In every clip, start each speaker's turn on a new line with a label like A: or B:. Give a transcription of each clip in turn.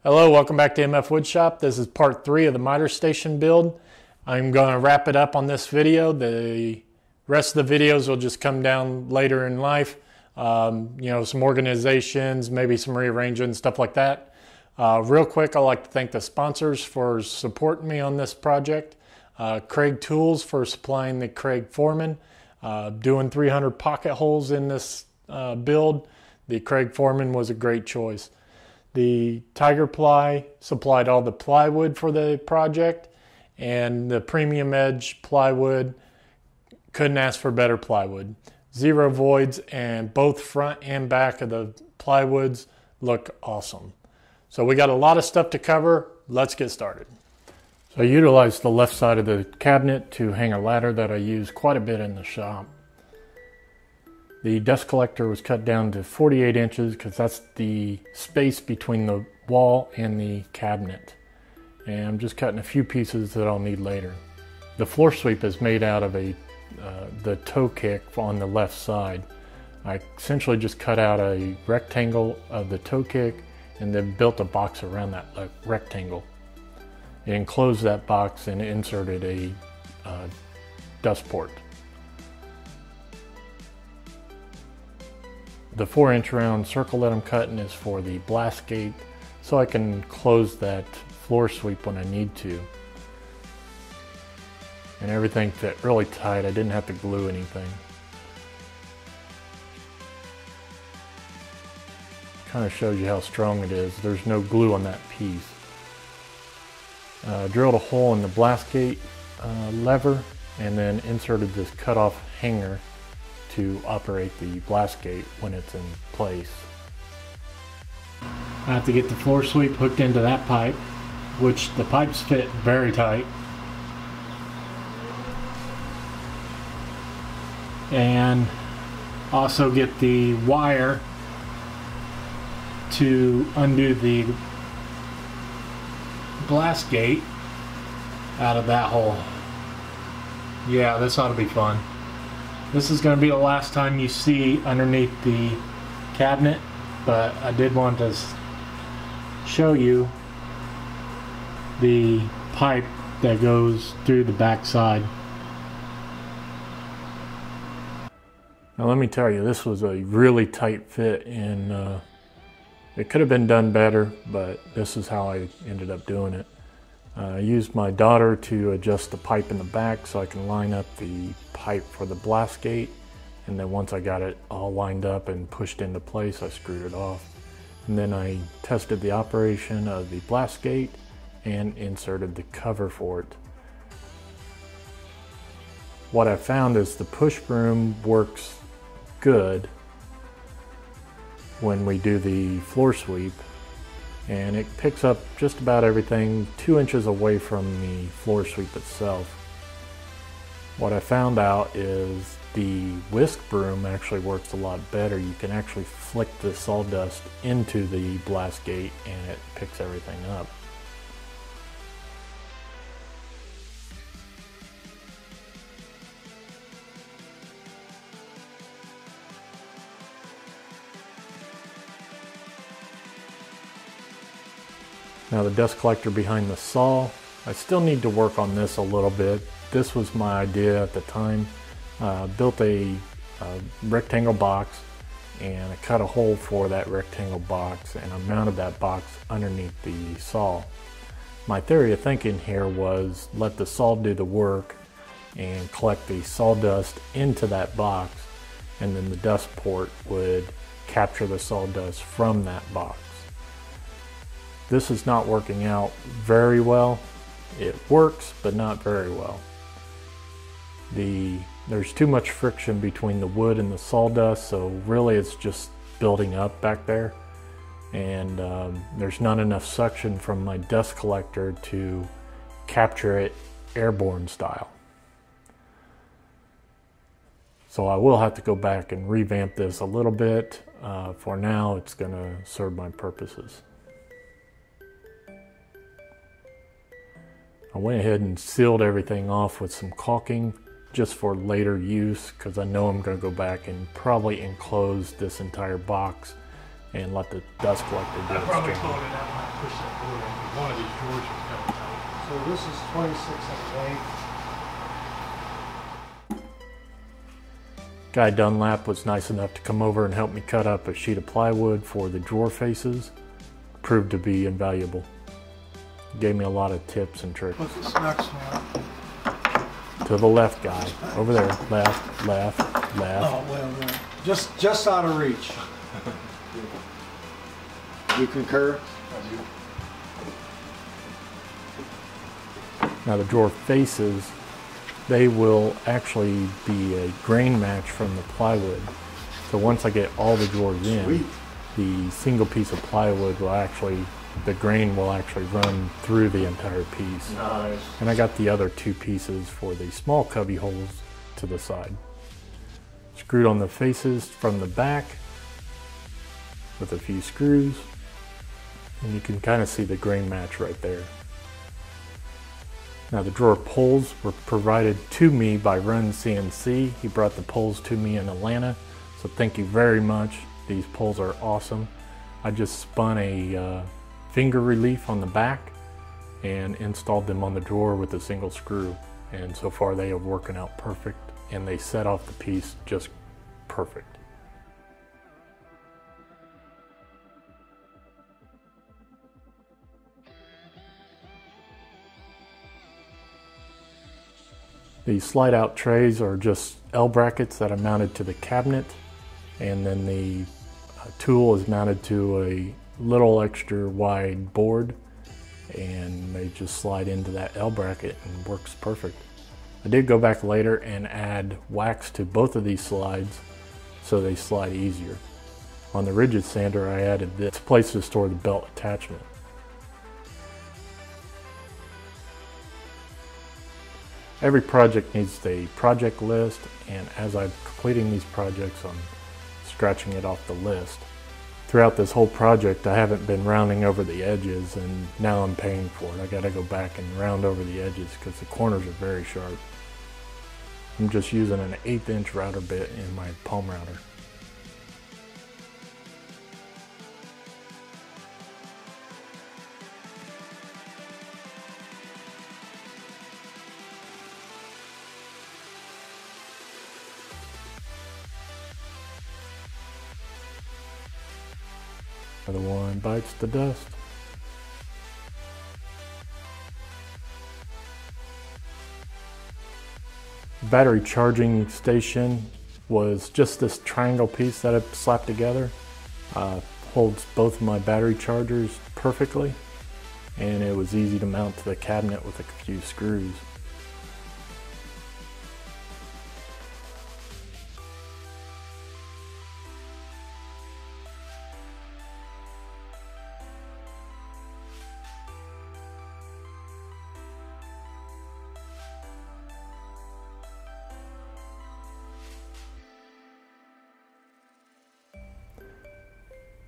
A: Hello, welcome back to MFWoodShop. This is part 3 of the miter station build. I'm going to wrap it up on this video. The rest of the videos will just come down later in life. Some organizations, maybe some rearranging, stuff like that. Real quick, I'd like to thank the sponsors for supporting me on this project. Craig Tools for supplying the Craig Foreman. Doing 300 pocket holes in this build. The Craig Foreman was a great choice. The Tiger Ply supplied all the plywood for the project, and the Premium Edge plywood, couldn't ask for better plywood. Zero voids, and both front and back of the plywoods look awesome. So we got a lot of stuff to cover. Let's get started. So I utilized the left side of the cabinet to hang a ladder that I use quite a bit in the shop. The dust collector was cut down to 48 inches because that's the space between the wall and the cabinet. And I'm just cutting a few pieces that I'll need later. The floor sweep is made out of the toe kick on the left side. I essentially just cut out a rectangle of the toe kick and then built a box around that rectangle. I enclosed that box and inserted a dust port. The 4-inch round circle that I'm cutting is for the blast gate, so I can close that floor sweep when I need to. And everything fit really tight. I didn't have to glue anything. Kind of shows you how strong it is. There's no glue on that piece. Drilled a hole in the blast gate lever and then inserted this cutoff hanger to operate the blast gate when it's in place. I have to get the floor sweep hooked into that pipe, which the pipes fit very tight. And also get the wire to undo the blast gate out of that hole. Yeah, this ought to be fun. This is going to be the last time you see underneath the cabinet, but I did want to show you the pipe that goes through the back side. Now let me tell you, this was a really tight fit, and it could have been done better, but this is how I ended up doing it. I used my daughter to adjust the pipe in the back so I can line up the pipe for the blast gate, and then once I got it all lined up and pushed into place, I screwed it off. And then I tested the operation of the blast gate and inserted the cover for it. What I found is the push broom works good when we do the floor sweep, and it picks up just about everything 2 inches away from the floor sweep itself. What I found out is the whisk broom actually works a lot better. You can actually flick the sawdust into the blast gate and it picks everything up. Now the dust collector behind the saw, I still need to work on this a little bit. This was my idea at the time. Built a rectangle box, and I cut a hole for that rectangle box, and I mounted that box underneath the saw. My theory of thinking here was let the saw do the work and collect the sawdust into that box, and then the dust port would capture the sawdust from that box. This is not working out very well. It works, but not very well. There's too much friction between the wood and the sawdust, so really it's just building up back there. And there's not enough suction from my dust collector to capture it airborne style. So I will have to go back and revamp this a little bit. For now, it's going to serve my purposes. I went ahead and sealed everything off with some caulking just for later use, because I know I'm going to go back and probably enclose this entire box and let the dust collector do its job. one of these drawers is kind of tight.
B: So this is 26 in length.
A: Guy Dunlap was nice enough to come over and help me cut up a sheet of plywood for the drawer faces. Proved to be invaluable. Gave me a lot of tips and tricks.
B: What's this next one?
A: To the left, guy. Over there. Left, left, left.
B: Oh, well, just out of reach. You concur?
A: Now the drawer faces, they will actually be a grain match from the plywood. So once I get all the drawers in,
B: Sweet.
A: the single piece of plywood will actually, the grain will actually run through the entire piece.
B: Nice.
A: And I got the other two pieces for the small cubby holes to the side. Screwed on the faces from the back with a few screws. And you can kind of see the grain match right there. Now the drawer poles were provided to me by RunCNC. He brought the poles to me in Atlanta. So thank you very much. These poles are awesome. I just spun a finger relief on the back and installed them on the drawer with a single screw. And so far they are working out perfect and they set off the piece just perfect. The slide out trays are just L brackets that are mounted to the cabinet, and then the tool is mounted to a little extra wide board, and they just slide into that L bracket and works perfect. I did go back later and add wax to both of these slides so they slide easier. On the rigid sander I added this place to store the belt attachment. Every project needs a project list, and as I'm completing these projects, I'm scratching it off the list. Throughout this whole project, I haven't been rounding over the edges, and now I'm paying for it. I gotta go back and round over the edges because the corners are very sharp. I'm just using an 1/8 inch router bit in my palm router. Another one bites the dust. Battery charging station was just this triangle piece that I slapped together. Holds both of my battery chargers perfectly, and it was easy to mount to the cabinet with a few screws.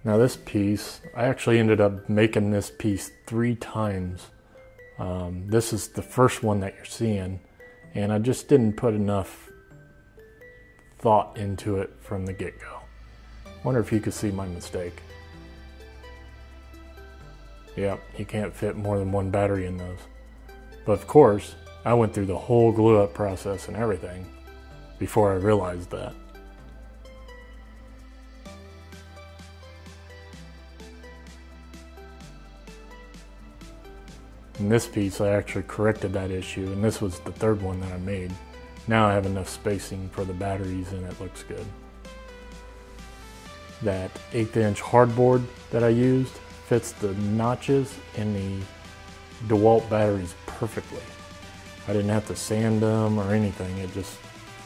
A: Now this piece, I actually ended up making this piece 3 times. This is the first one that you're seeing, and I just didn't put enough thought into it from the get-go. Wonder if you could see my mistake. Yep, you can't fit more than 1 battery in those. But of course, I went through the whole glue-up process and everything before I realized that. In this piece, I actually corrected that issue, and this was the 3rd one that I made. Now I have enough spacing for the batteries and it looks good. That 1/8 inch hardboard that I used fits the notches in the DeWalt batteries perfectly. I didn't have to sand them or anything, it just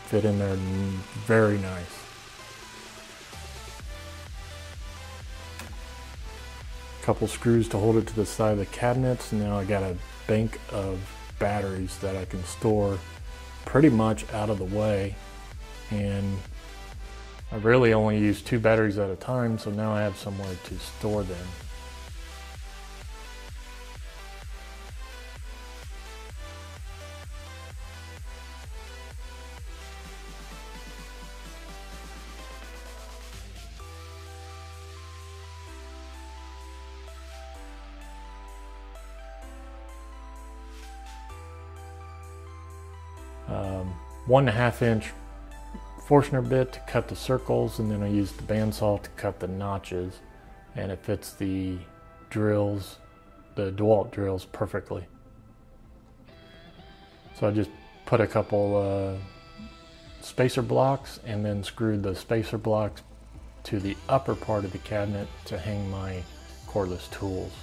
A: fit in there very nice. Couple screws to hold it to the side of the cabinets. Now I got a bank of batteries that I can store pretty much out of the way, and I really only use 2 batteries at a time, so now I have somewhere to store them. 1.5 inch Forstner bit to cut the circles, and then I used the bandsaw to cut the notches, and it fits the drills, the DeWalt drills, perfectly. So I just put a couple spacer blocks and then screwed the spacer blocks to the upper part of the cabinet to hang my cordless tools,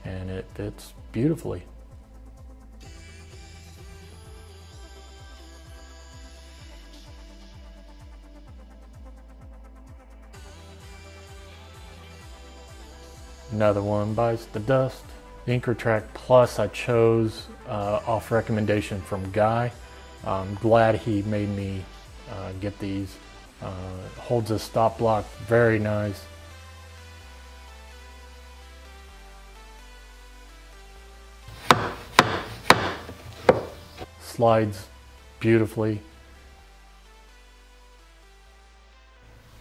A: and it fits beautifully. Another one bites the dust. The InkerTrack Plus I chose off recommendation from Guy. I'm glad he made me get these. Holds a stop block very nice. Slides beautifully.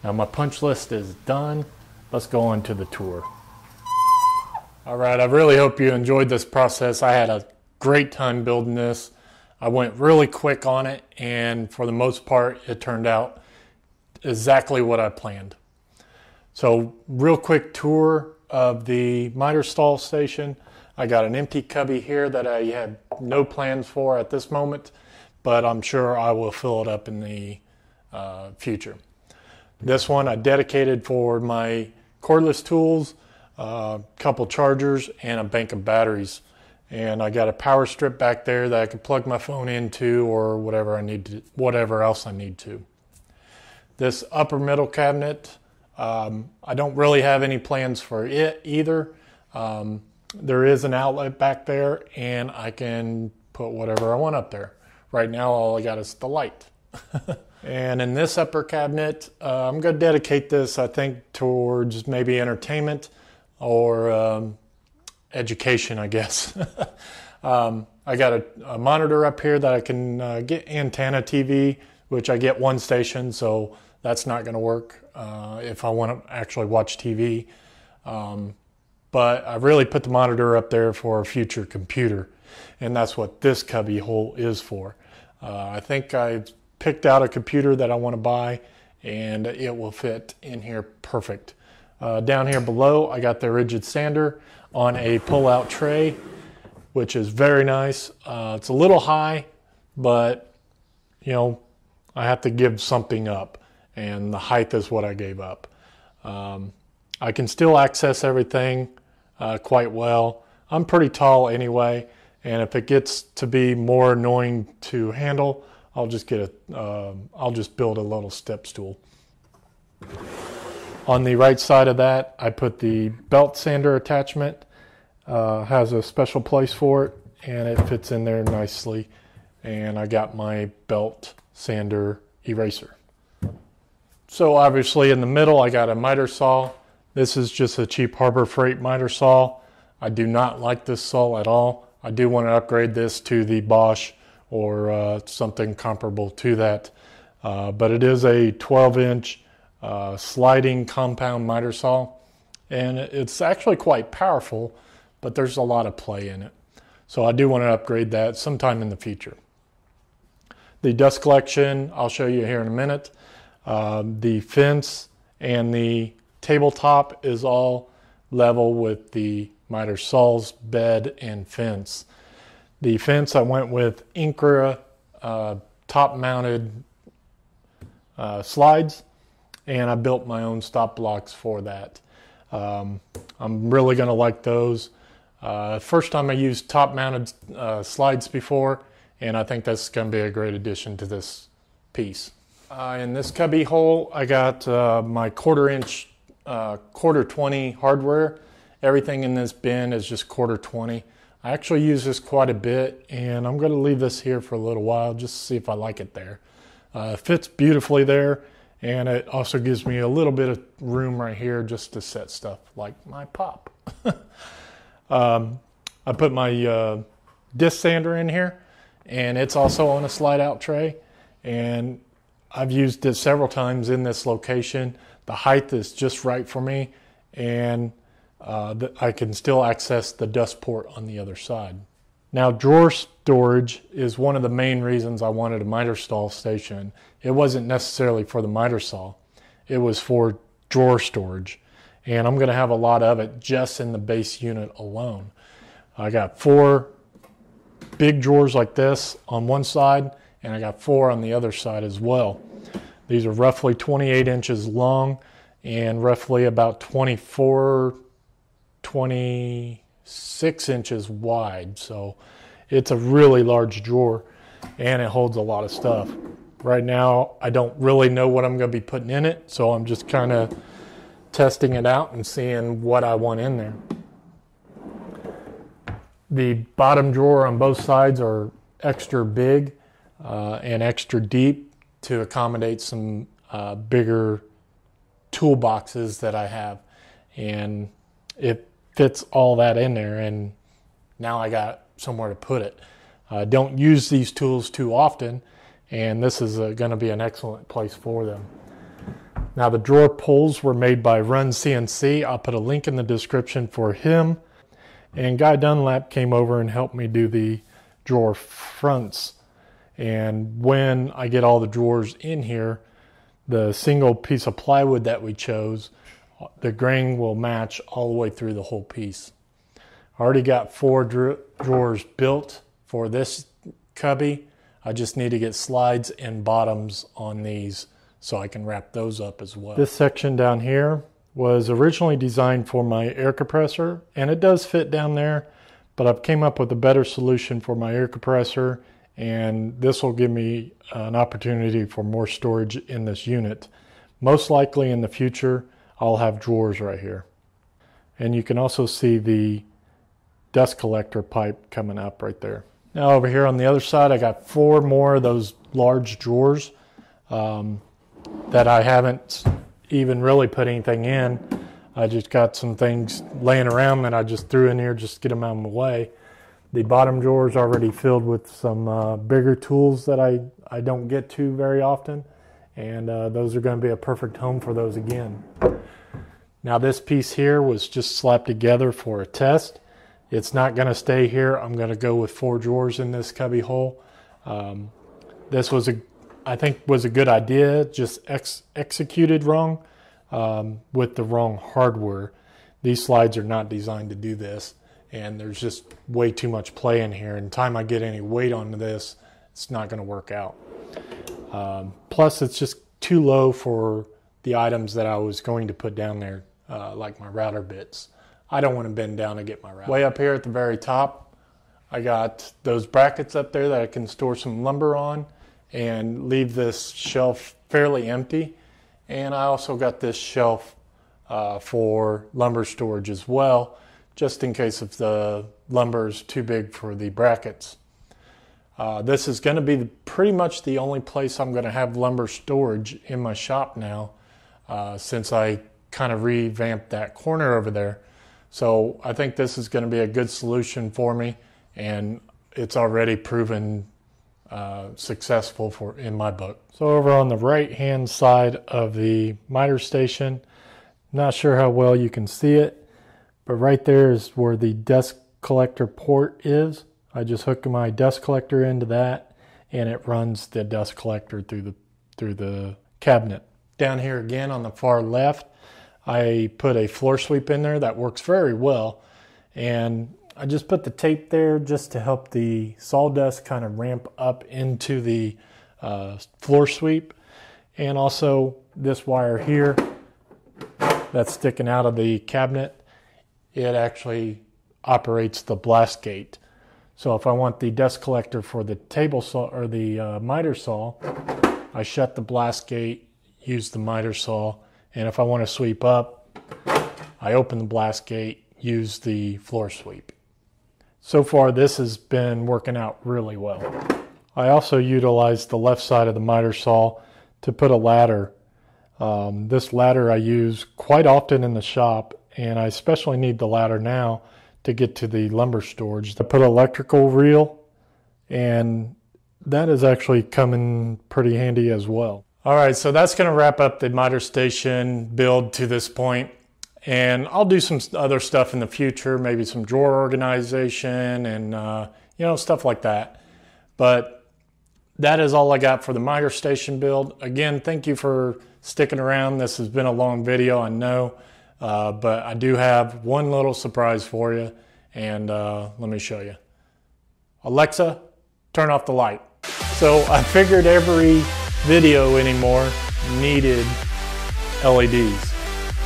A: Now my punch list is done. Let's go on to the tour. Alright, I really hope you enjoyed this process. I had a great time building this. I went really quick on it, and for the most part it turned out exactly what I planned. So real quick tour of the miter stall station. I got an empty cubby here that I had no plans for at this moment, but I'm sure I will fill it up in the future. This one I dedicated for my cordless tools, a couple chargers, and a bank of batteries. And I got a power strip back there that I can plug my phone into, or whatever I need to, whatever else I need to. This upper middle cabinet, I don't really have any plans for it either. There is an outlet back there, and I can put whatever I want up there. Right now, all I got is the light. And in this upper cabinet, I'm going to dedicate this, I think, towards maybe entertainment or education, I guess. I got a monitor up here that I can get antenna TV, which I get one station, so that's not going to work if I want to actually watch TV. But I really put the monitor up there for a future computer, and that's what this cubby hole is for. I think I picked out a computer that I want to buy, and it will fit in here perfect. Down here below, I got the rigid sander on a pull-out tray, which is very nice. It's a little high, but you know, I have to give something up, and the height is what I gave up. I can still access everything quite well. I'm pretty tall anyway, and if it gets to be more annoying to handle, I'll just get I'll just build a little step stool. On the right side of that, I put the belt sander attachment. Has a special place for it, and it fits in there nicely. And I got my belt sander eraser. So obviously in the middle, I got a miter saw. This is just a cheap Harbor Freight miter saw. I do not like this saw at all. I do want to upgrade this to the Bosch or something comparable to that. But it is a 12-inch sliding compound miter saw, and it's actually quite powerful, but there's a lot of play in it. So I do want to upgrade that sometime in the future. The dust collection, I'll show you here in a minute. The fence and the tabletop is all level with the miter saw's bed and fence. The fence, I went with Incra top-mounted slides, and I built my own stop blocks for that. I'm really going to like those. First time I used top-mounted slides before, and I think that's going to be a great addition to this piece. In this cubby hole, I got my quarter-inch, quarter 20 hardware. Everything in this bin is just quarter 20. I actually use this quite a bit, and I'm going to leave this here for a little while just to see if I like it there. It fits beautifully there, and it also gives me a little bit of room right here just to set stuff like my pop. I put my disc sander in here, and it's also on a slide out tray, and I've used it several times in this location. The height is just right for me, and I can still access the dust port on the other side. Now, drawer storage is one of the main reasons I wanted a miter saw station. It wasn't necessarily for the miter saw. It was for drawer storage. And I'm going to have a lot of it just in the base unit alone. I got 4 big drawers like this on one side, and I got 4 on the other side as well. These are roughly 28 inches long and roughly about 26 inches wide. So it's a really large drawer, and it holds a lot of stuff. Right now, I don't really know what I'm going to be putting in it, so I'm just kind of testing it out and seeing what I want in there. The bottom drawer on both sides are extra big and extra deep to accommodate some bigger toolboxes that I have, and it fits all that in there, and now I got somewhere to put it. I don't use these tools too often, and this is going to be an excellent place for them. Now, the drawer pulls were made by RunCNC. I'll put a link in the description for him. And Guy Dunlap came over and helped me do the drawer fronts. And when I get all the drawers in here, the single piece of plywood that we chose, the grain will match all the way through the whole piece. I already got 4 drawers built for this cubby. I just need to get slides and bottoms on these so I can wrap those up as well. This section down here was originally designed for my air compressor, and it does fit down there, but I've came up with a better solution for my air compressor, and this will give me an opportunity for more storage in this unit. Most likely in the future, I'll have drawers right here. And you can also see the dust collector pipe coming up right there. Now over here on the other side, I got 4 more of those large drawers that I haven't even really put anything in. I just got some things laying around that I just threw in here just to get them out of my way. The bottom drawer is already filled with some bigger tools that I don't get to very often, and those are going to be a perfect home for those again. Now this piece here was just slapped together for a test. It's not going to stay here. I'm going to go with 4 drawers in this cubby hole. This was I think was a good idea, just executed wrong with the wrong hardware. These slides are not designed to do this, and there's just way too much play in here. And the time I get any weight onto this, it's not going to work out. Plus, it's just too low for the items that I was going to put down there, like my router bits. I don't want to bend down to get my router. Way up here at the very top, I got those brackets up there that I can store some lumber on and leave this shelf fairly empty. And I also got this shelf for lumber storage as well, just in case if the lumber is too big for the brackets. This is going to be pretty much the only place I'm going to have lumber storage in my shop now, since I kind of revamped that corner over there. So I think this is going to be a good solution for me, and it's already proven successful in my book. So over on the right hand side of the miter station, not sure how well you can see it, but right there is where the dust collector port is. I just hook my dust collector into that, and it runs the dust collector through the cabinet. Down here again on the far left, I put a floor sweep in there that works very well, and I just put the tape there just to help the sawdust kind of ramp up into the floor sweep. And also this wire here that's sticking out of the cabinet, it actually operates the blast gate. So if I want the dust collector for the table saw or the miter saw, I shut the blast gate, use the miter saw, and if I want to sweep up, I open the blast gate, use the floor sweep. So far, this has been working out really well. I also utilized the left side of the miter saw to put a ladder. This ladder I use quite often in the shop, and I especially need the ladder now to get to the lumber storage. I put an electrical reel, and that is actually coming pretty handy as well. All right, so that's going to wrap up the miter station build to this point. And I'll do some other stuff in the future, maybe some drawer organization and you know, stuff like that. But that is all I got for the miter station build. Again, thank you for sticking around. This has been a long video, I know, but I do have one little surprise for you, and let me show you. Alexa, turn off the light. So I figured every video anymore needed LEDs.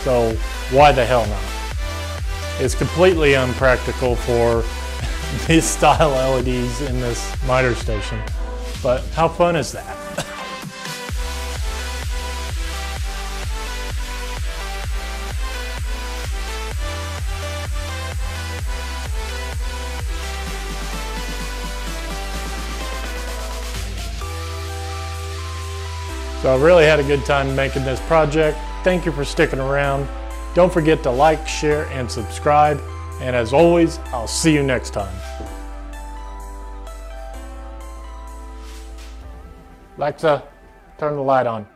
A: So why the hell not? It's completely unpractical for this style LEDs in this miter station, but how fun is that? So I really had a good time making this project. Thank you for sticking around. Don't forget to like, share, and subscribe. And as always, I'll see you next time. Alexa, turn the light on.